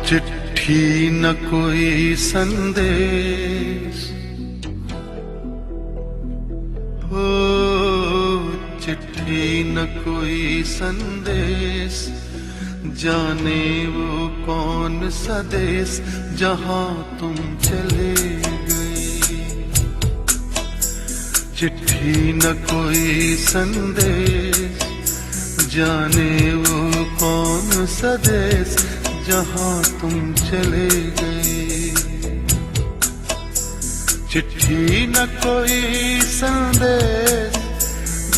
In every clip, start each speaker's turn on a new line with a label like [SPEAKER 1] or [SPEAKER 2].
[SPEAKER 1] चिट्ठी न कोई संदेश हो, चिट्ठी न कोई संदेश, जाने वो कौन सा देश जहां तुम चले गए। चिट्ठी न कोई संदेश, जाने वो कौन सा देश जहां तुम चले गए। चिट्ठी न कोई संदेश,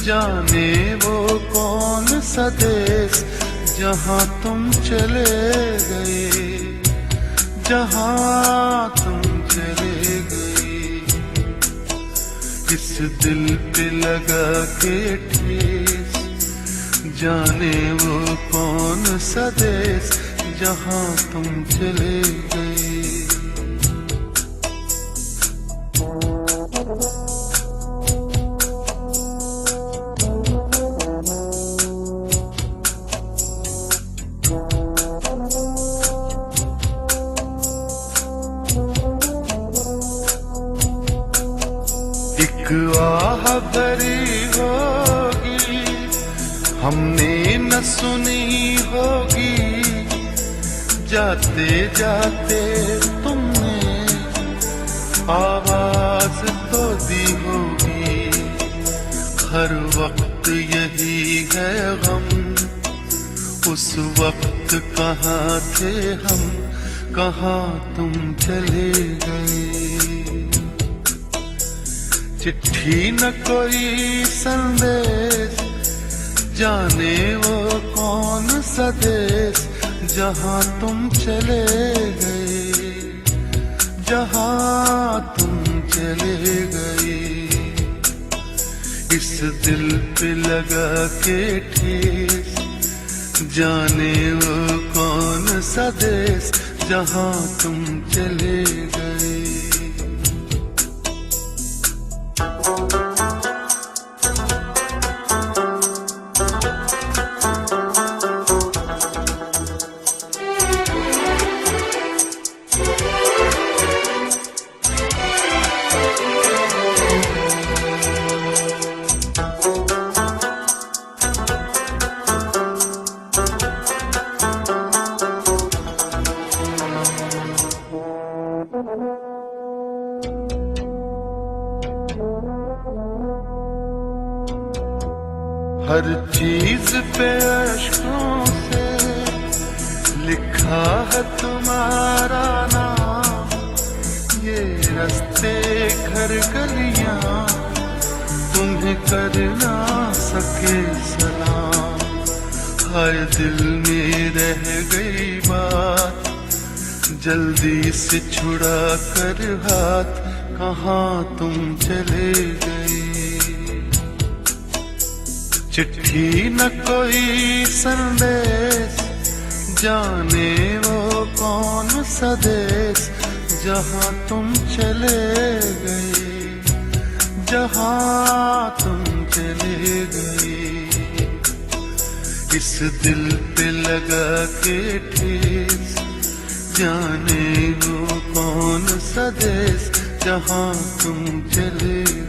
[SPEAKER 1] जाने वो कौन सा देश जहां तुम चले गए, जहां तुम चले गए। इस दिल पे लगा के ठेस, जाने वो कौन सा देश जहां तुम चले गए। एक आह भरी होगी, हमने न सुनी होगी, जाते जाते तुमने आवाज तो दी होगी। हर वक्त यही है गम, उस वक्त कहाँ थे हम, कहाँ तुम चले गए। चिट्ठी न कोई संदेश, जाने वो कौन सा देश जहां तुम चले गए, जहां तुम चले गए। इस दिल पे लगा के ठेस, जाने वो कौन सा देश जहां तुम चले गए। हर चीज पे अश्कों से लिखा है तुम्हारा नाम, ये रास्ते घर गलियां तुम्हें कर ना सके सलाम। हर दिल में रह गई बात, जल्दी से छुड़ा कर हाथ, कहाँ तुम चले गए। चिट्ठी न कोई संदेश, जाने वो कौन सा देश जहां तुम चले गए, जहां तुम चले गए। इस दिल पे लगा के ठेस, जाने वो कौन सा देश जहां तुम चले गए।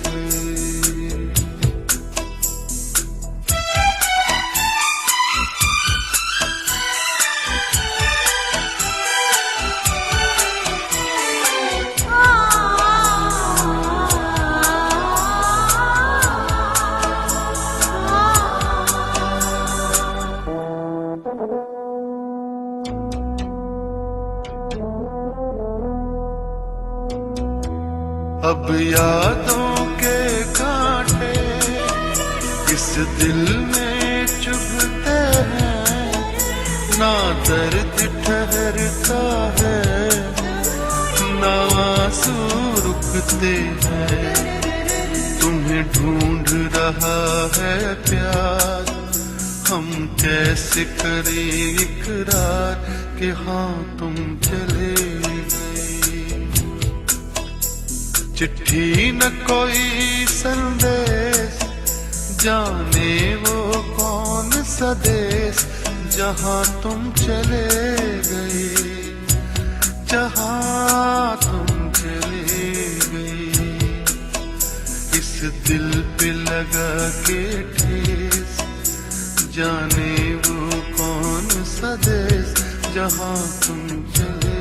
[SPEAKER 1] अब यादों के कांटे इस दिल में चुभते हैं, ना दर्द ठहरता है ना आंसू रुकते हैं, तुम्हें ढूंढ रहा है प्यार। हम कैसे करें इकरार कि हाँ तुम चले गए। चिट्ठी न कोई संदेश, जाने वो कौन सा देश जहाँ तुम चले गए, जहाँ तुम चले गए। इस दिल पे लगा के ठेस, जाने वो कौन सा देश जहाँ तुम चले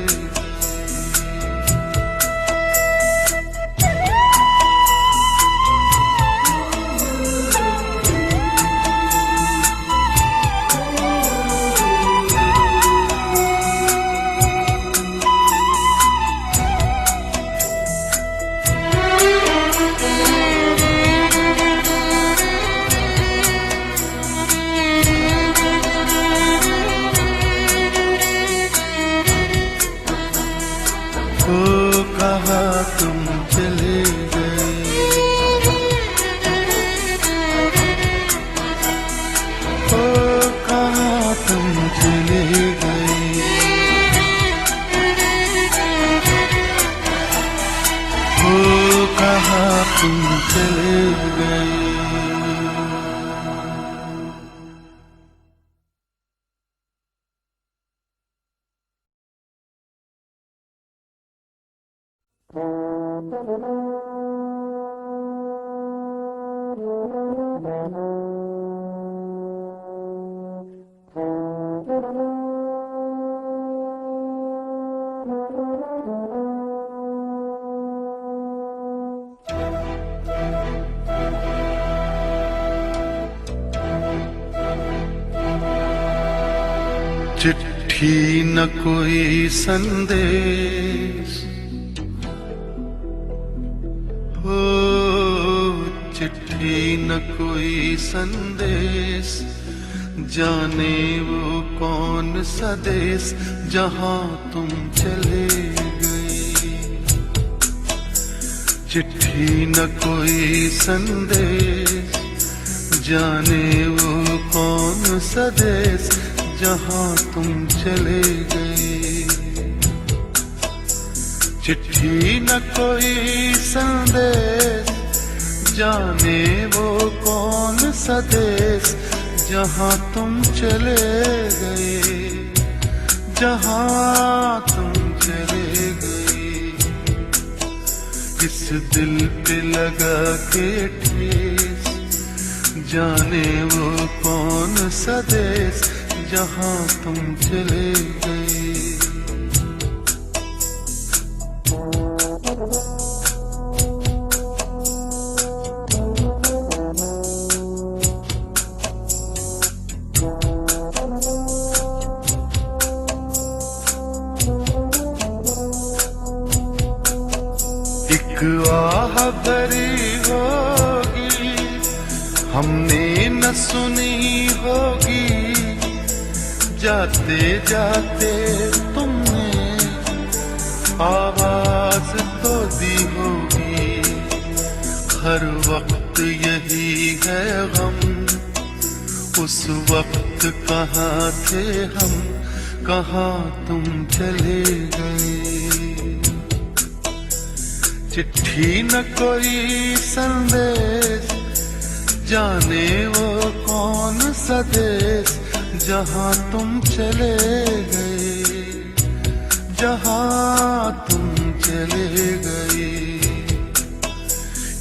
[SPEAKER 1] तुम चले गए। ओ कहाँ तुम चले गए। ओ कहाँ तुम चले गए। चिट्ठी न कोई संदेश, हो चिट्ठी न कोई संदेश, जाने वो कौन सा देश जहाँ तुम चले गए। चिट्ठी न कोई संदेश, जाने वो कौन सा देश जहाँ तुम चले गए। चिट्ठी न कोई संदेश, जाने वो कौन सा देश जहाँ तुम चले गए, जहाँ तुम चले गए। इस दिल पे लगा के ठेस, जाने वो कौन सा देश जहाँ तुम चले गए। एक आह भरी होगी, हमने न सुनी होगी, जाते जाते तुमने आवाज तो दी होगी। हर वक्त यही है गम, उस वक्त कहाँ थे हम, कहाँ तुम चले गए। चिट्ठी न कोई संदेश, जाने वो कौन सा देश जहाँ तुम चले गए, जहाँ तुम चले गए।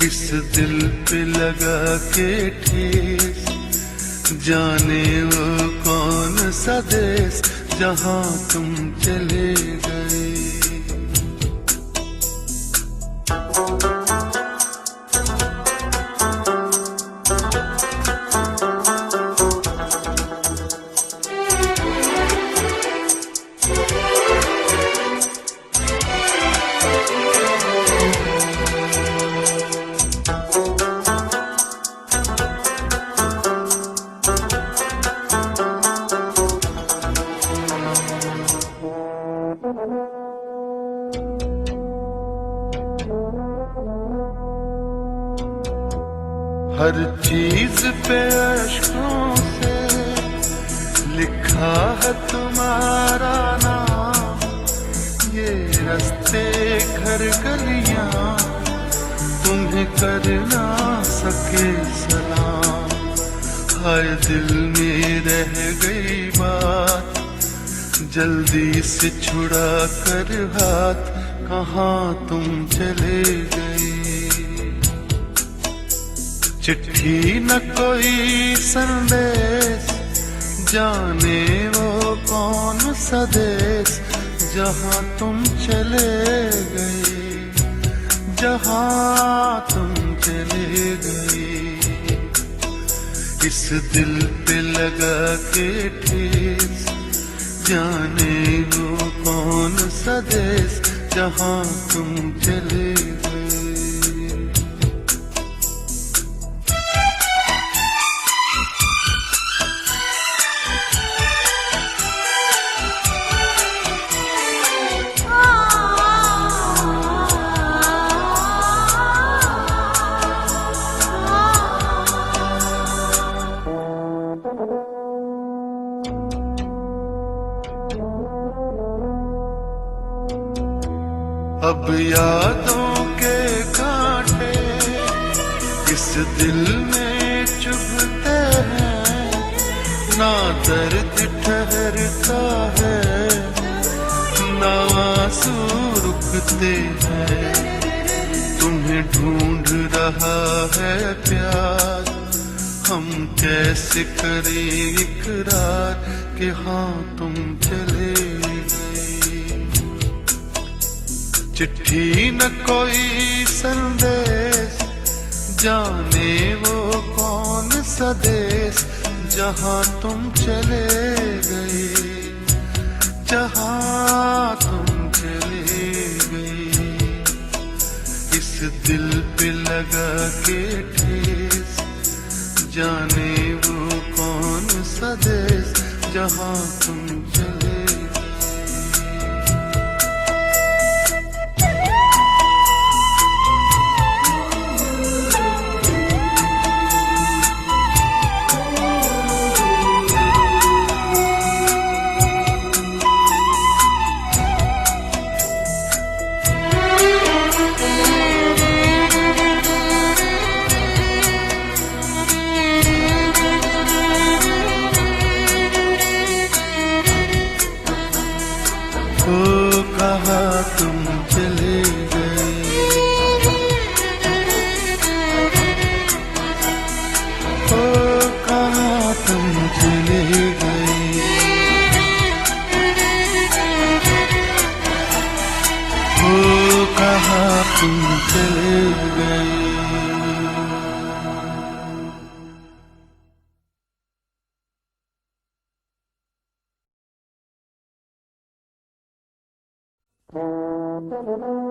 [SPEAKER 1] इस दिल पे लगा के ठेस, जाने वो कौन सा देश जहाँ तुम चले गए। हर चीज पे अश्कों से लिखा है तुम्हारा नाम। ये रास्ते घर गलियां तुम्हें कर ना सके सलाम। हाय दिल में रह गई बात, जल्दी से छुड़ा कर हाथ, कहाँ तुम चले गई। चिट्ठी न कोई संदेश, जाने वो कौन सा देश, जहाँ तुम चले गई, जहाँ तुम चले गई। इस दिल पे लगा के ठेस, जाने वो कौन सा देश, जहाँ तुम चले गए। अब यादों के कांटे इस दिल में चुभते हैं, ना दर्द ठहरता है, ना आंसू रुकते हैं। तुम्हें ढूंढ रहा है प्यार, हम कैसे करें इकरार कि हाँ तुम चले गए। चिट्ठी न कोई संदेश, जाने वो कौन सा देश, जहाँ तुम चले गए, जहाँ तुम चले गए। इस दिल पे लगा के ठेस, जाने वो कौन सा देश, जहाँ तुम चले। ओ कहाँ तुम चले गए, ओ कहाँ तुम चले गए, ओ कहाँ तुम चले गए।
[SPEAKER 2] Thank you.